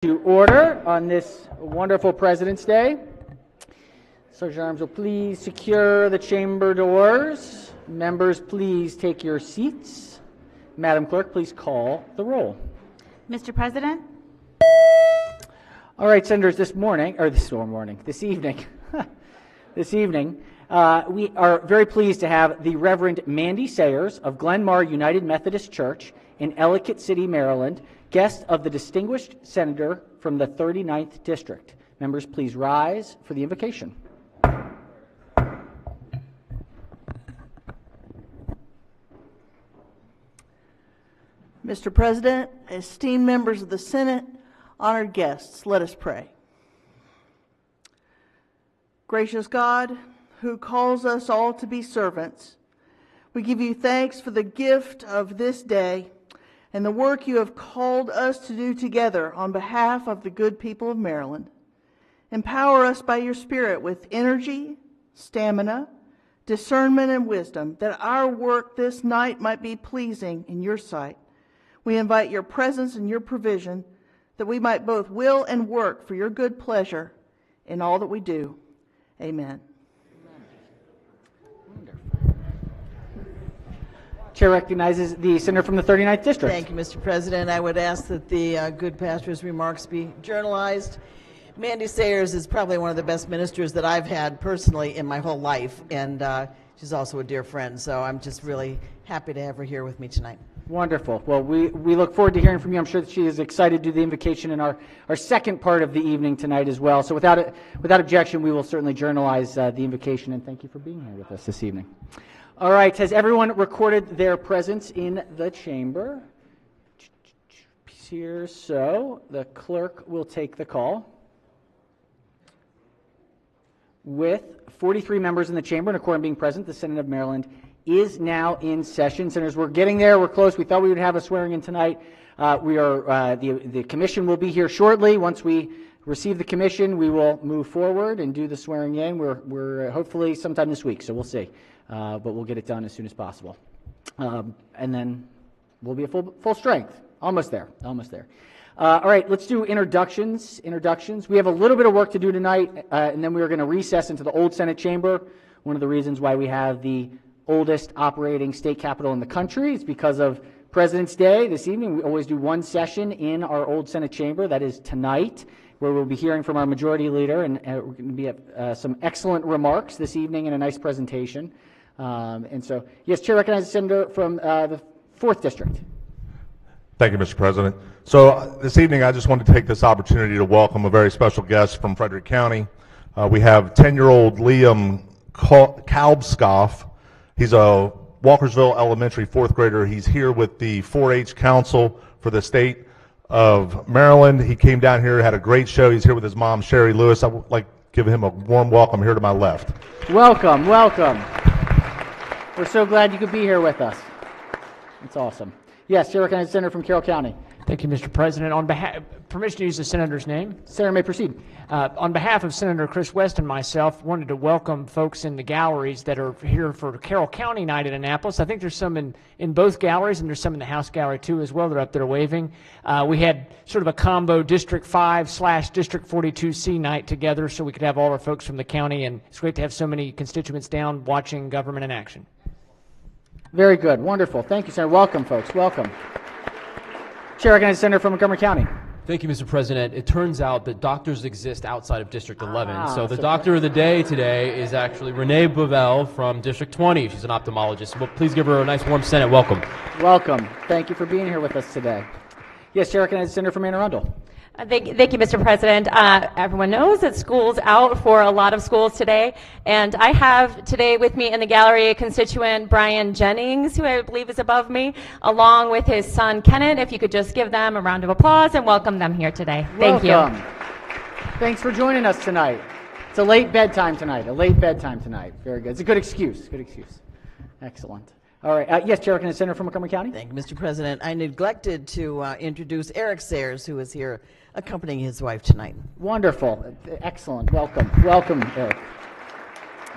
To order on this wonderful President's Day. Sergeant Arms will please secure the chamber doors. Members, please take your seats. Madam Clerk, please call the roll. Mr. President. All right, Senators, this evening, we are very pleased to have the Reverend Mandy Sayers of Glenmar United Methodist Church in Ellicott City, Maryland, guest of the distinguished senator from the 39th District. Members, please rise for the invocation. Mr. President, esteemed members of the Senate, honored guests, let us pray. Gracious God, who calls us all to be servants, we give you thanks for the gift of this day and the work you have called us to do together on behalf of the good people of Maryland. Empower us by your Spirit with energy, stamina, discernment, and wisdom, that our work this night might be pleasing in your sight. We invite your presence and your provision, that we might both will and work for your good pleasure in all that we do. Amen. Chair recognizes the senator from the 39th District. Thank you, Mr. President. I would ask that the good pastor's remarks be journalized. Mandy Sayers is probably one of the best ministers that I've had personally in my whole life, and she's also a dear friend, so I'm just really happy to have her here with me tonight. Wonderful. Well, we look forward to hearing from you. I'm sure that she is excited to do the invocation in our second part of the evening tonight as well. So without objection, we will certainly journalize the invocation, and thank you for being here with us this evening. All right, has everyone recorded their presence in the chamber? Here, so the clerk will take the call. With 43 members in the chamber and a quorum being present, the Senate of Maryland is now in session. Senators, we're getting there. We're close. We thought we would have a swearing in tonight. The commission will be here shortly. Once we receive the commission, we will move forward and do the swearing in. We're hopefully sometime this week, so we'll see. But we'll get it done as soon as possible. And then we'll be at full strength. Almost there. All right, let's do introductions. We have a little bit of work to do tonight, and then we are going to recess into the old Senate chamber. One of the reasons why we have the oldest operating state capitol in the country is because of President's Day. This evening, we always do one session in our old Senate chamber. That is tonight, where we'll be hearing from our majority leader, and we're going to be at some excellent remarks this evening and a nice presentation. And so, yes, Chair recognizes the senator from the 4th District. Thank you, Mr. President. So this evening, I just wanted to take this opportunity to welcome a very special guest from Frederick County. We have 10-year-old Liam Kalbskoff. He's a Walkersville Elementary 4th grader. He's here with the 4-H Council for the state of Maryland. He came down here, had a great show. He's here with his mom, Sherry Lewis. I would like to give him a warm welcome here to my left. Welcome. We're so glad you could be here with us. It's awesome. Yes, Chair recognizes the senator from Carroll County. Thank you, Mr. President. On behalf, permission to use the senator's name. Senator may proceed. On behalf of Senator Chris West and myself, wanted to welcome folks in the galleries that are here for Carroll County Night in Annapolis. I think there's some in both galleries, and there's some in the House Gallery too as well. They're up there waving. We had sort of a combo District 5/District 42C night together, so we could have all our folks from the county, and it's great to have so many constituents down watching government in action. Very good. Wonderful. Thank you, Senator. Welcome, folks. Welcome. Chair recognizes the senator from Montgomery County. Thank you, Mr. President. It turns out that doctors exist outside of District 11. So the doctor of the day today is actually Renee Bovell from District 20. She's an ophthalmologist. Well, please give her a nice warm Senate welcome. Welcome. Thank you for being here with us today. Yes, Chair recognizes the senator from Anne Arundel. Thank you, Mr. President. Everyone knows that school's out for a lot of schools today, and I have today with me in the gallery a constituent, Brian Jennings, who I believe is above me, along with his son, Kenneth. If you could just give them a round of applause and welcome them here today. Thank you. Thanks for joining us tonight. It's a late bedtime tonight. Very good. It's a good excuse. Excellent. All right. Yes, Chair recognizes the senator from Montgomery County. Thank you, Mr. President. I neglected to introduce Eric Sayers, who is here accompanying his wife tonight. Wonderful. Excellent. Welcome, Eric.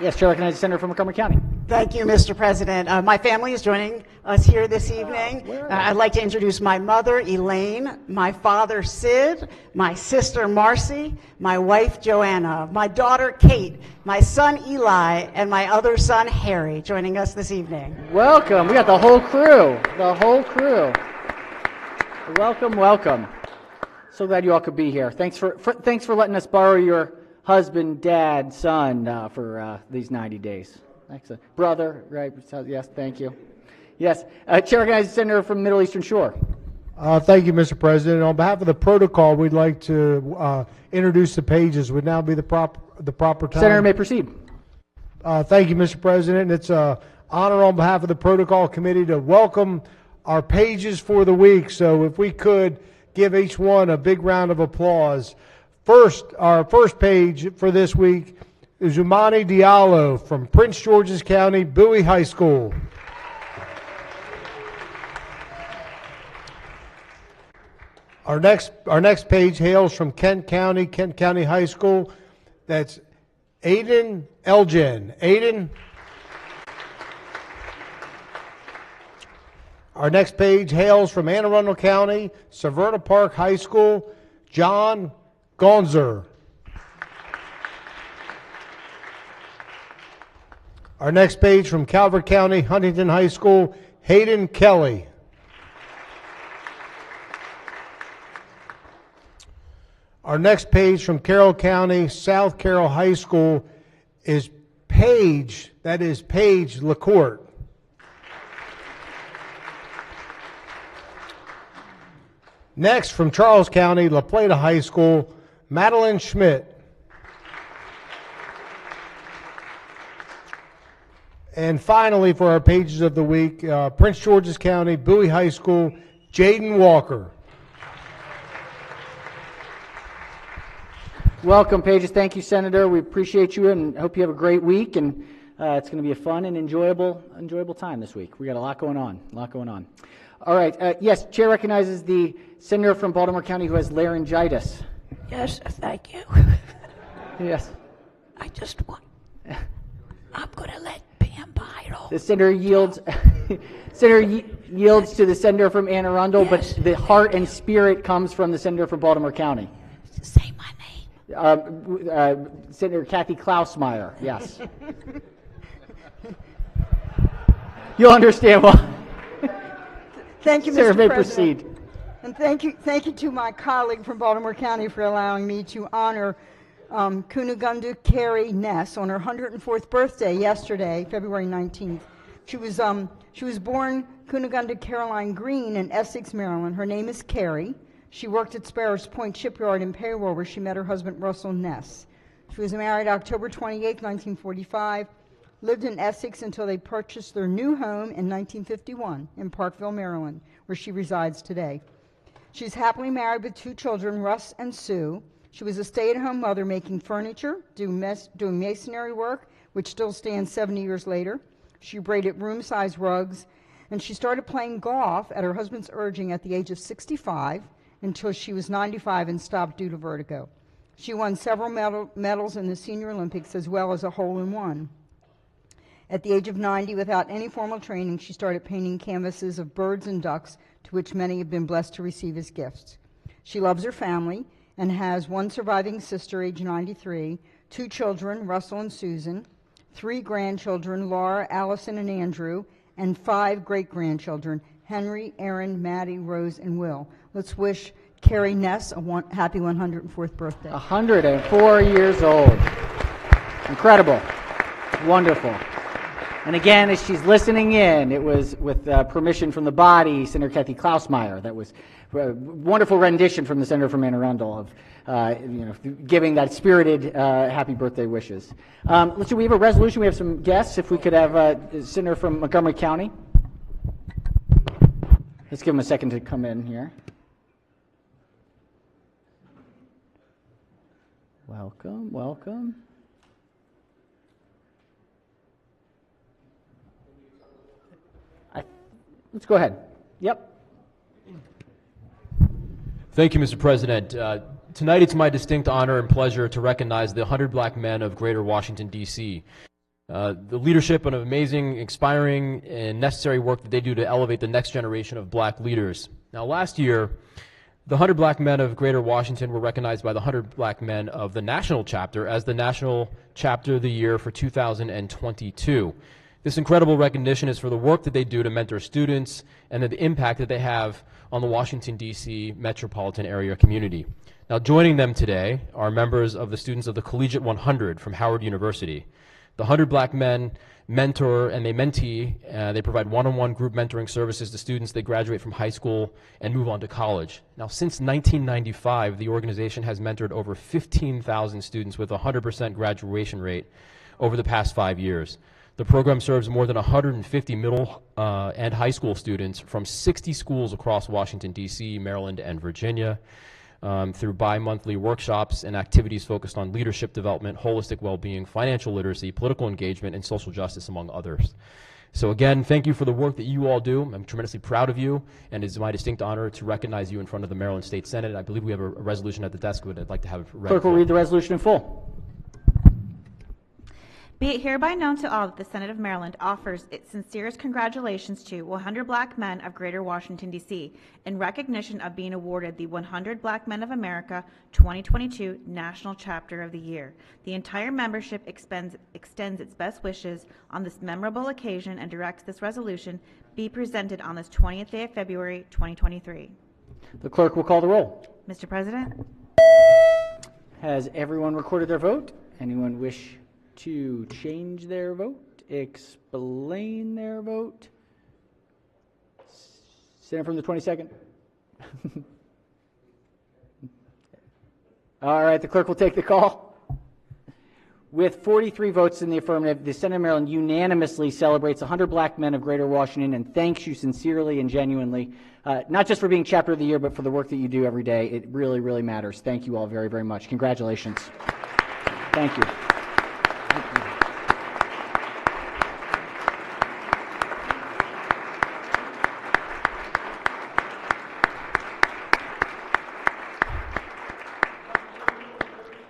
Yes, Chair recognizes the senator from Montgomery County. Thank you, Mr. President. My family is joining us here this evening. I'd like to introduce my mother, Elaine, my father, Sid, my sister, Marcy, my wife, Joanna, my daughter, Kate, my son, Eli, and my other son, Harry, joining us this evening. Welcome. We got the whole crew. The whole crew. Welcome, welcome. So glad you all could be here. Thanks for letting us borrow your husband, dad, son for these 90 days. Excellent. Brother, right? Yes, thank you. Yes. Chair recognizes the senator from Middle Eastern Shore. Thank you, Mr. President. On behalf of the protocol, we'd like to introduce the pages. Would now be the proper time. Senator may proceed. Thank you, Mr. President. It's an honor on behalf of the Protocol Committee to welcome our pages for the week. So if we could give each one a big round of applause. First, our first page for this week is Umani Diallo from Prince George's County, Bowie High School. Our next page hails from Kent County High School. That's Aiden Elgin. Aiden. Our next page hails from Anne Arundel County, Severna Park High School, John Gonzer. Our next page from Calvert County, Huntington High School, Hayden Kelly. Our next page from Carroll County, South Carroll High School is Paige, that is Paige LaCourte. Next, from Charles County, La Plata High School, Madeline Schmidt. And finally, for our pages of the week, Prince George's County, Bowie High School, Jaden Walker. Welcome, Pages. Thank you, Senator. We appreciate you and hope you have a great week. And it's going to be a fun and enjoyable time this week. We got a lot going on. All right. Yes, Chair recognizes the senator from Baltimore County who has laryngitis. Yes, thank you. Yes. I just want. I'm going to let Pam Bidle. The senator yields. Yields to the senator from Anne Arundel, yes, but the heart and spirit comes from the senator from Baltimore County. Say my name. Senator Kathy Klausmeyer. Yes. You'll understand why. Thank you, Mr. Senator may President. Proceed. And thank you to my colleague from Baltimore County for allowing me to honor Cunegonda Carey Ness on her 104th birthday yesterday, February 19th. She was born Cunegonda Caroline Green in Essex, Maryland. Her name is Carey. She worked at Sparrows Point Shipyard in payroll, where she met her husband Russell Ness. She was married October 28, 1945. Lived in Essex until they purchased their new home in 1951 in Parkville, Maryland, where she resides today. She's happily married with 2 children, Russ and Sue. She was a stay-at-home mother making furniture, doing masonry work, which still stands 70 years later. She braided room-size rugs, and she started playing golf at her husband's urging at the age of 65 until she was 95 and stopped due to vertigo. She won several medals in the Senior Olympics as well as a hole-in-one. At the age of 90, without any formal training, she started painting canvases of birds and ducks, to which many have been blessed to receive as gifts. She loves her family and has 1 surviving sister, age 93, 2 children, Russell and Susan, 3 grandchildren, Laura, Allison, and Andrew, and 5 great-grandchildren, Henry, Aaron, Maddie, Rose, and Will. Let's wish Carey Ness a happy 104th birthday. 104 years old. Incredible. Wonderful. And again, as she's listening in, it was with permission from the body, Senator Kathy Klausmeyer. That was a wonderful rendition from the senator from Anne Arundel of giving that spirited happy birthday wishes. Let's see, we have a resolution. We have some guests. If we could have a senator from Montgomery County. Let's give him a second to come in here. Welcome, welcome. Let's go ahead. Yep. Thank you, Mr. President. Tonight it's my distinct honor and pleasure to recognize the 100 black men of Greater Washington, D.C. the leadership and amazing, inspiring, and necessary work that they do to elevate the next generation of black leaders. Now, last year, the 100 Black Men of Greater Washington were recognized by the 100 Black Men of the National Chapter as the National Chapter of the Year for 2022. This incredible recognition is for the work that they do to mentor students and the impact that they have on the Washington, D.C. metropolitan area community. Now, joining them today are members of the students of the Collegiate 100 from Howard University. The 100 Black Men mentor and they mentee. They provide one-on-one group mentoring services to students that graduate from high school and move on to college. Now, since 1995, the organization has mentored over 15,000 students with a 100% graduation rate over the past 5 years. The program serves more than 150 middle and high school students from 60 schools across Washington, D.C., Maryland, and Virginia. Through bi-monthly workshops and activities focused on leadership development, holistic well-being, financial literacy, political engagement, and social justice, among others. So again, thank you for the work that you all do. I'm tremendously proud of you, and it's my distinct honor to recognize you in front of the Maryland State Senate. I believe we have a resolution at the desk, but I'd like to have it read. Clerk will read the resolution in full. Be it hereby known to all that the Senate of Maryland offers its sincerest congratulations to 100 Black Men of Greater Washington, D.C. in recognition of being awarded the 100 Black Men of America 2022 National Chapter of the Year. The entire membership extends its best wishes on this memorable occasion and directs this resolution be presented on this 20th day of February 2023. The clerk will call the roll. Mr. President? Has everyone recorded their vote? Anyone wish to change their vote, explain their vote? Senator from the 22nd. All right, the clerk will take the call. With 43 votes in the affirmative, the Senate of Maryland unanimously celebrates 100 Black Men of Greater Washington and thanks you sincerely and genuinely, not just for being Chapter of the Year, but for the work that you do every day. It really, really matters. Thank you all very, very much. Congratulations. Thank you.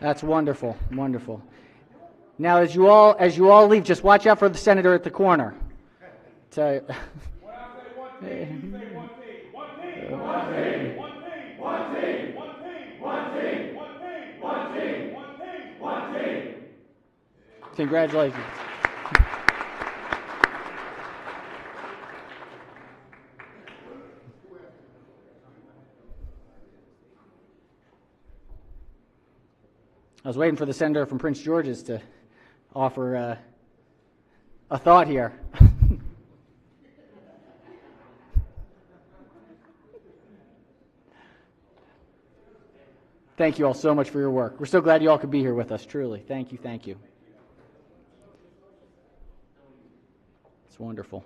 That's wonderful, wonderful. Now, as you all leave, just watch out for the senator at the corner. Tell you. Congratulations. I was waiting for the senator from Prince George's to offer a thought here. Thank you all so much for your work. We're so glad you all could be here with us, truly. Thank you, thank you. It's wonderful.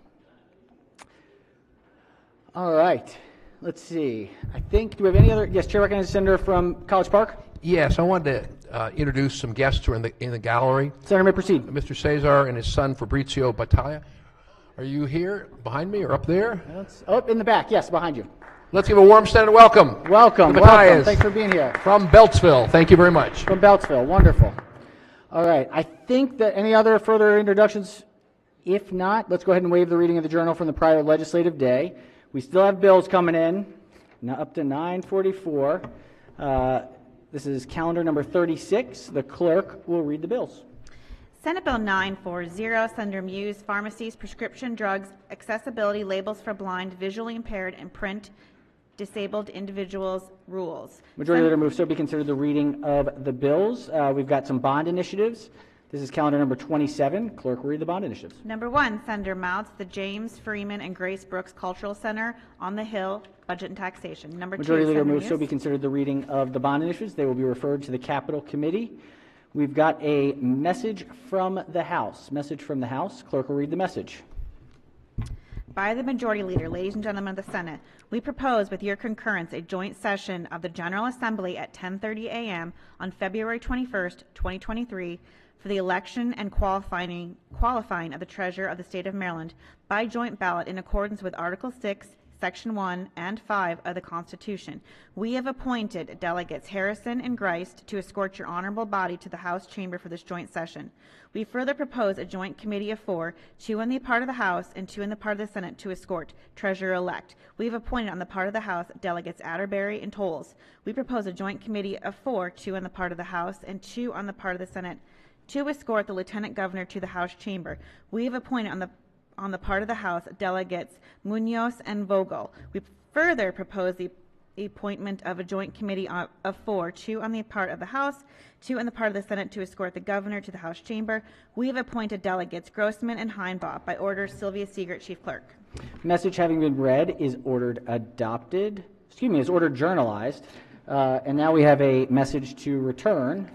All right, let's see. I think, do we have any other? Yes, Chair recognizes the senator from College Park. Yes, I wanted to introduce some guests who are in the gallery. Senator may proceed. Mr. Cesar and his son Fabrizio Battaglia. Are you here behind me or up there? In the back, yes, behind you. Let's give a warm Senate welcome. Welcome, to welcome. Thanks for being here. From Beltsville. Thank you very much. From Beltsville, wonderful. All right, I think that any other further introductions? If not, let's go ahead and waive the reading of the journal from the prior legislative day. We still have bills coming in, up to 9:44. This is calendar number 36. The clerk will read the bills. Senate Bill 940, Senator Muse, Pharmacies, Prescription Drugs, Accessibility, Labels for Blind, Visually Impaired, and Print Disabled Individuals Rules. Majority Leader moves so be considered the reading of the bills. We've got some bond initiatives. This is calendar number 27. Clerk will read the bond initiatives. Number 1, Senator Mouts, the James Freeman and Grace Brooks Cultural Center on the Hill, Budget and Taxation. Number 2, Majority Leader Senator moves Muse. so be considered the reading of the bond initiatives. They will be referred to the Capital Committee. We've got a message from the House. Message from the House. Clerk will read the message. By the Majority Leader, ladies and gentlemen of the Senate, we propose with your concurrence a joint session of the General Assembly at 10:30 a.m. on February 21st, 2023 for the election and qualifying of the Treasurer of the State of Maryland by joint ballot in accordance with Article 6, Section 1 and 5 of the Constitution. We have appointed delegates Harrison and Grist to escort your honorable body to the House chamber for this joint session. We further propose a joint committee of 4, 2 on the part of the House and 2 on the part of the Senate to escort Treasurer-elect. We have appointed on the part of the House delegates Atterbury and Tolles. We propose a joint committee of 4, 2 on the part of the House and 2 on the part of the Senate to escort the Lieutenant Governor to the House chamber. We have appointed on the part of the House delegates Munoz and Vogel. We further propose the appointment of a joint committee of 4, 2 on the part of the House, 2 on the part of the Senate to escort the Governor to the House chamber. We have appointed delegates Grossman and Heinbaugh by order of Sylvia Siegert, Chief Clerk. Message having been read is ordered is ordered journalized. And now we have a message to return.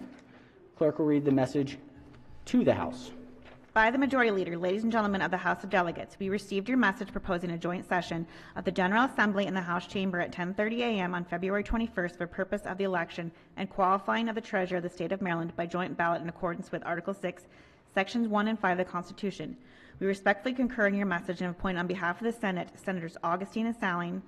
Clerk will read the message to the House. By the Majority Leader, ladies and gentlemen of the House of Delegates, we received your message proposing a joint session of the General Assembly in the House chamber at 10:30 a.m. on February 21st for purpose of the election and qualifying of the Treasurer of the State of Maryland by joint ballot in accordance with Article 6, Sections 1 and 5 of the Constitution. We respectfully concur in your message and appoint on behalf of the Senate Senators Augustine and Saling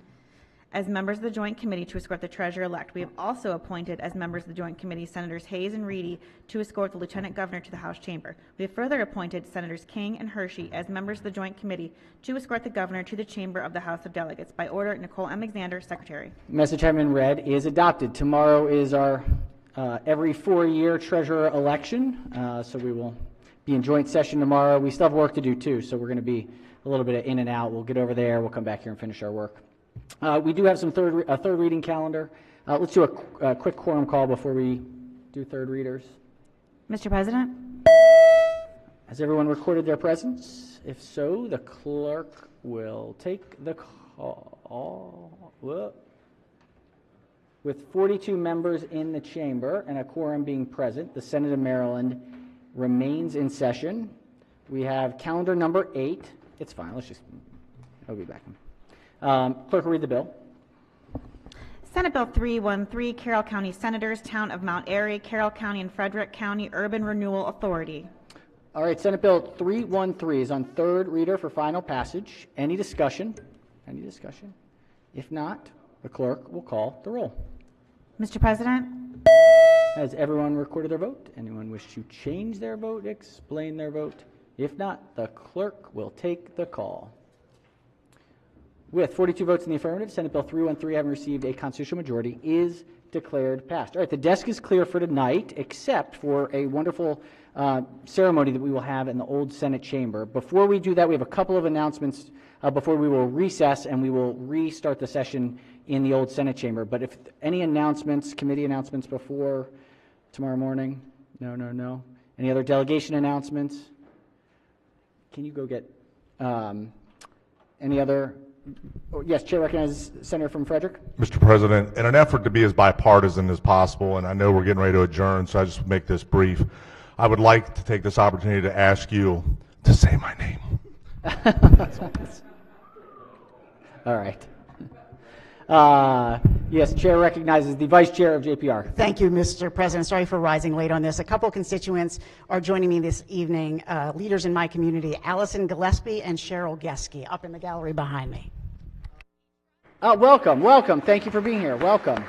as members of the Joint Committee to escort the Treasurer-elect. We have also appointed as members of the Joint Committee Senators Hayes and Reedy to escort the Lieutenant Governor to the House chamber. We have further appointed Senators King and Hershey as members of the Joint Committee to escort the Governor to the chamber of the House of Delegates. By order, Nicole M. Alexander, Secretary. Message having been read is adopted. Tomorrow is our every 4-year Treasurer election, so we will be in joint session tomorrow. We still have work to do too, so we're going to be a little bit of in and out. We'll get over there. We'll come back here and finish our work. We do have some third reading calendar. Let's do a quick quorum call before we do third readers. Mr. President? Has everyone recorded their presence? If so, the clerk will take the call. Whoa. With 42 members in the chamber and a quorum being present, the Senate of Maryland remains in session. We have calendar number 8. It's fine. I'll be back. Clerk will read the bill. Senate Bill 313, Carroll County Senators, Town of Mount Airy, Carroll County and Frederick County Urban Renewal Authority. All right, Senate Bill 313 is on third reader for final passage. Any discussion? Any discussion? If not, the clerk will call the roll. Mr. President? Has everyone recorded their vote? Anyone wish to change their vote, explain their vote? If not, the clerk will take the call. With 42 votes in the affirmative, Senate Bill 313, having received a constitutional majority, is declared passed. All right, the desk is clear for tonight, except for a wonderful ceremony that we will have in the old Senate chamber. Before we do that, we have a couple of announcements before we will recess and we will restart the session in the old Senate chamber. But if any announcements, committee announcements before tomorrow morning? No. Any other delegation announcements? Can you go get any other? Oh, yes, Chair recognizes Senator from Frederick. Mr. President, in an effort to be as bipartisan as possible, and I know we're getting ready to adjourn, so I just make this brief, I would like to take this opportunity to ask you to say my name. All right. Yes, Chair recognizes the Vice Chair of JPR. Thank you, Mr. President. Sorry for rising late on this. A couple constituents are joining me this evening, leaders in my community, Allison Gillespie and Cheryl Geske, up in the gallery behind me. Welcome. Thank you for being here. Welcome.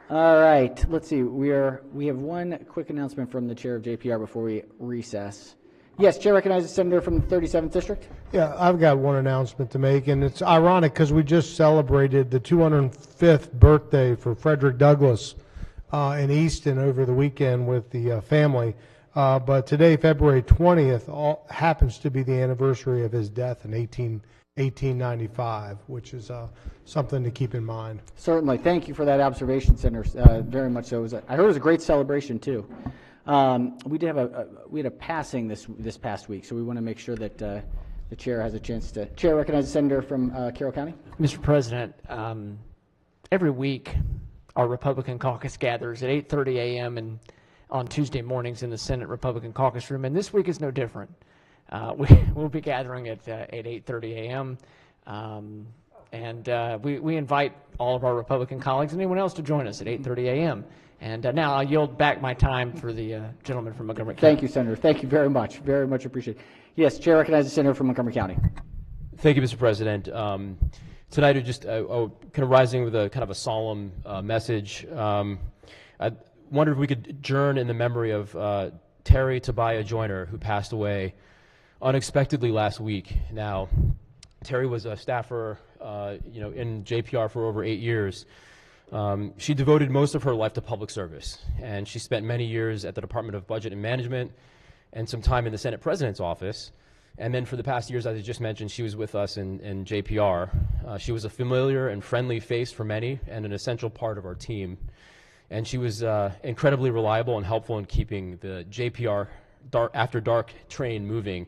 All right, let's see. We have one quick announcement from the Chair of JPR before we recess. Yes, Chair recognizes Senator from the 37th District. Yeah, I've got one announcement to make, and it's ironic because we just celebrated the 205th birthday for Frederick Douglass in Easton over the weekend with the family. But today, February 20th, happens to be the anniversary of his death in 1895, which is something to keep in mind. Certainly. Thank you for that observation, Senator. Very much so. I heard it was a great celebration, too. We had a passing this past week, so we want to make sure that the chair has a chance to. Chair recognizes Senator from Carroll County. Mr. President, every week our Republican caucus gathers at 8:30 a.m. and on Tuesday mornings in the Senate Republican caucus room, and this week is no different. We'll be gathering at 8:30 a.m. And we invite all of our Republican colleagues and anyone else to join us at 8:30 a.m. And now I'll yield back my time for the gentleman from Montgomery County. Thank you, Senator. Thank you very much. Very much appreciated. Yes, Chair recognizes the Senator from Montgomery County. Thank you, Mr. President. Tonight, we're just kind of rising with a kind of a solemn message. I wondered if we could adjourn in the memory of Terry Tobiah Joyner, who passed away unexpectedly last week. Now, Terry was a staffer, in JPR for over 8 years. She devoted most of her life to public service, and she spent many years at the Department of Budget and Management and some time in the Senate President's office. And then for the past years, as I just mentioned, she was with us in JPR. She was a familiar and friendly face for many and an essential part of our team. And she was incredibly reliable and helpful in keeping the JPR After Dark train moving.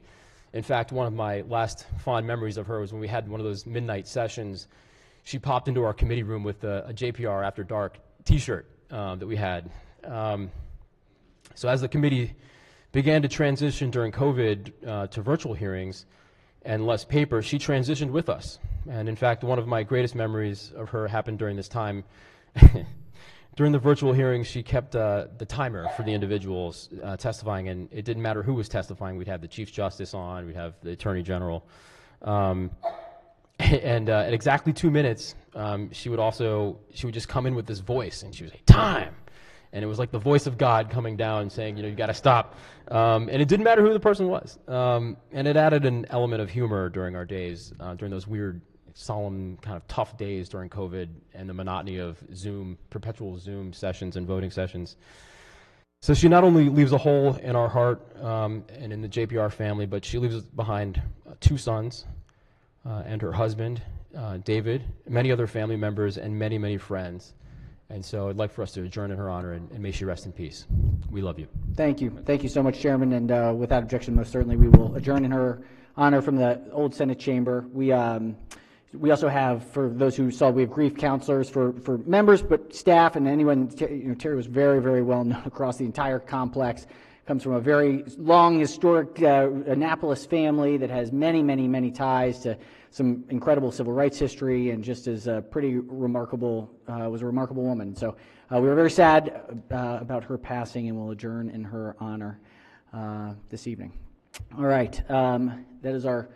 In fact, one of my last fond memories of her was when we had one of those midnight sessions. She popped into our committee room with a JPR After Dark t-shirt that we had. So as the committee began to transition during COVID to virtual hearings and less paper, she transitioned with us. And in fact, one of my greatest memories of her happened during this time. During the virtual hearings, she kept the timer for the individuals testifying, and it didn't matter who was testifying. We'd have the Chief Justice on, we'd have the Attorney General. And at exactly 2 minutes, she would just come in with this voice, and she would say, "Time!" And it was like the voice of God coming down saying, you got to stop. And it didn't matter who the person was. And it added an element of humor during our days, during those weird, solemn, kind of tough days during COVID and the monotony of Zoom, perpetual Zoom sessions and voting sessions. So she not only leaves a hole in our heart and in the JPR family, but she leaves behind 2 sons and her husband, David, many other family members, and many, many friends. And so I'd like for us to adjourn in her honor, and may she rest in peace. We love you. Thank you. Thank you so much, Chairman. And without objection, most certainly we will adjourn in her honor from the old Senate chamber. We also have, for those who saw, we have grief counselors for members, but staff and anyone. Terry was very, very well known across the entire complex. Comes from a very long, historic Annapolis family that has many, many, many ties to some incredible civil rights history, and just is a pretty remarkable, was a remarkable woman. So we were very sad about her passing, and we'll adjourn in her honor this evening. All right, that is our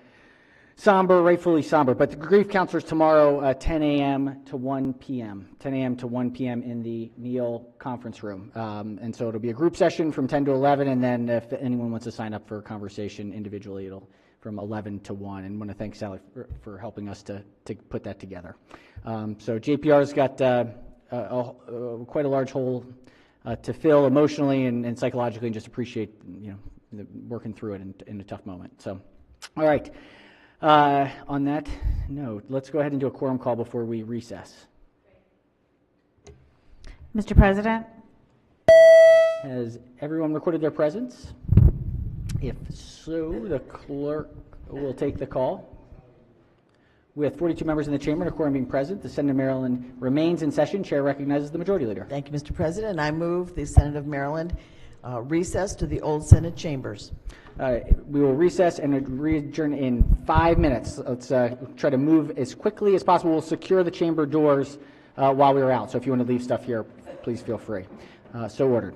somber, rightfully somber, but the grief counselors tomorrow, 10 a.m. to 1 p.m., 10 a.m. to 1 p.m. in the Neal conference room. And so it'll be a group session from 10 to 11, and then if anyone wants to sign up for a conversation individually, it'll from 11 to 1, and I want to thank Sally for helping us to put that together. So JPR's got quite a large hole to fill emotionally and psychologically, and just appreciate working through it in a tough moment. So, all right. On that note, let's go ahead and do a quorum call before we recess. Mr. President? Has everyone recorded their presence? If so, the clerk will take the call. With 42 members in the chamber and a quorum being present, the Senate of Maryland remains in session. Chair recognizes the Majority Leader. Thank you, Mr. President. I move the Senate of Maryland recess to the old Senate chambers. We will recess and adjourn in 5 minutes. Let's try to move as quickly as possible. We'll secure the chamber doors while we are out. So if you want to leave stuff here, please feel free. So ordered.